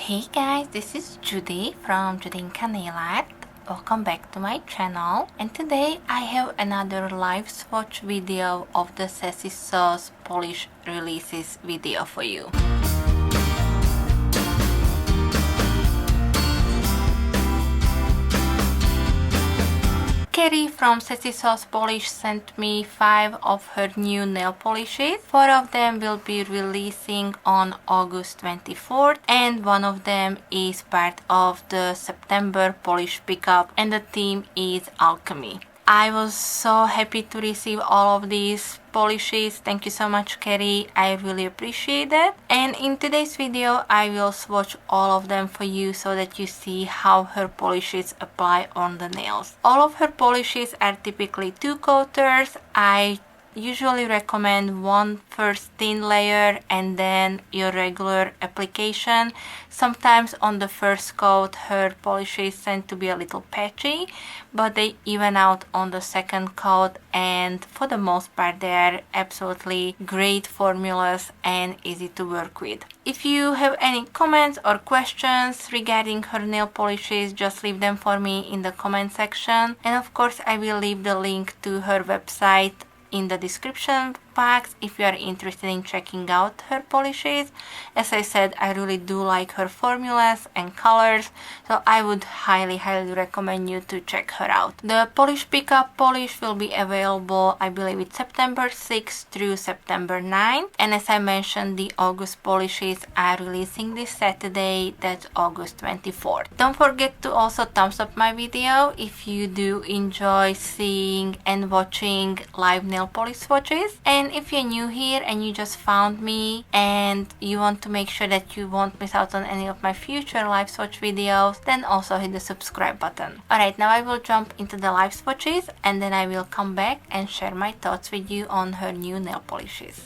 Hey guys, this is Judy from Judita Nail Art. Welcome back to my channel, and today I have another live swatch video of the Sassy Sauce polish releases video for you. Carrie from Sassy Sauce Polish sent me 5 of her new nail polishes. 4 of them will be releasing on August 24th and one of them is part of the September polish pickup and the theme is alchemy. I was so happy to receive all of these polishes. Thank you so much, Carrie. I really appreciate that. And in today's video, I will swatch all of them for you so that you see how her polishes apply on the nails. All of her polishes are typically 2 coaters. I usually recommend one first thin layer and then your regular application. Sometimes on the first coat her polishes tend to be a little patchy, but they even out on the second coat, and for the most part they are absolutely great formulas and easy to work with. If you have any comments or questions regarding her nail polishes, just leave them for me in the comment section, and of course I will leave the link to her website in the description box if you are interested in checking out her polishes. As I said, I really do like her formulas and colors, so I would highly recommend you to check her out. The polish pickup polish will be available, I believe it's September 6th through September 9th, and as I mentioned, the August polishes are releasing this Saturday, that's August 24th. Don't forget to also thumbs up my video if you do enjoy seeing and watching live nail polish swatches. And if you're new here and you just found me and you want to make sure that you won't miss out on any of my future live swatch videos, then also hit the subscribe button. Alright, now I will jump into the live swatches and then I will come back and share my thoughts with you on her new nail polishes.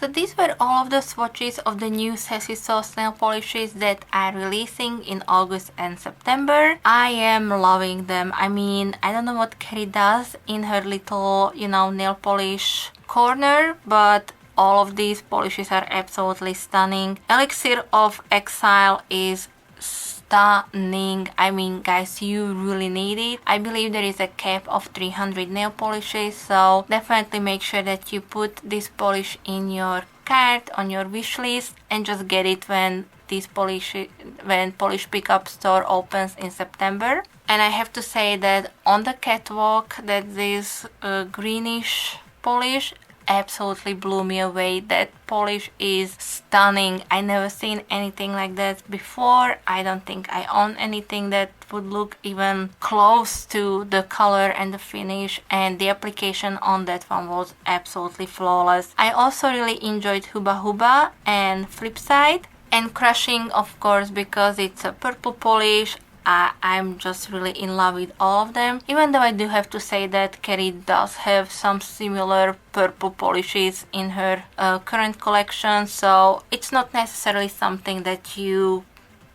So these were all of the swatches of the new Sassy Sauce nail polishes that are releasing in August and September. I am loving them. I mean, I don't know what Carrie does in her little, you know, nail polish corner, but all of these polishes are absolutely stunning. Elixir of Exile is stunning. I mean, guys, you really need it. I believe there is a cap of 300 nail polishes, so definitely make sure that you put this polish in your cart, on your wish list, and just get it when Polish Pickup store opens in September. And I have to say that on the catwalk, that this greenish polish absolutely blew me away. That polish is stunning. I never seen anything like that before. I don't think I own anything that would look even close to the color and the finish, and the application on that one was absolutely flawless. I also really enjoyed Huba Huba and Flipside, and Crushing, of course, because it's a purple polish. I'm just really in love with all of them, even though I do have to say that Carrie does have some similar purple polishes in her current collection, so it's not necessarily something that you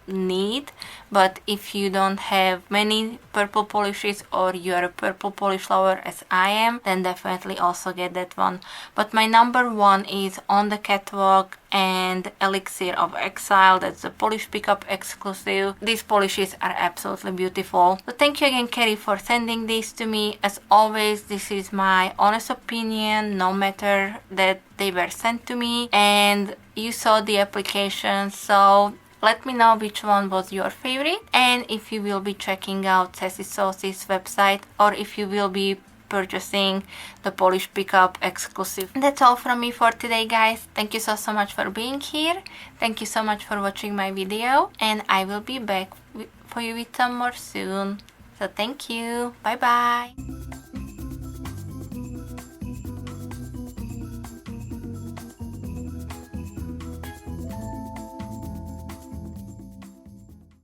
need, but if you don't have many purple polishes or you're a purple polish lover as I am, then definitely also get that one. But my number one is On the Catwalk and Elixir of Exile. That's the Polish Pickup exclusive. These polishes are absolutely beautiful. So thank you again, Carrie, for sending these to me. As always, this is my honest opinion, no matter that they were sent to me and you saw the application, so let me know which one was your favorite, and if you will be checking out Sassy Sauce's website, or if you will be purchasing the Polish Pickup exclusive. That's all from me for today, guys. Thank you so much for being here. Thank you so much for watching my video, and I will be back for you with some more soon. So thank you. Bye bye.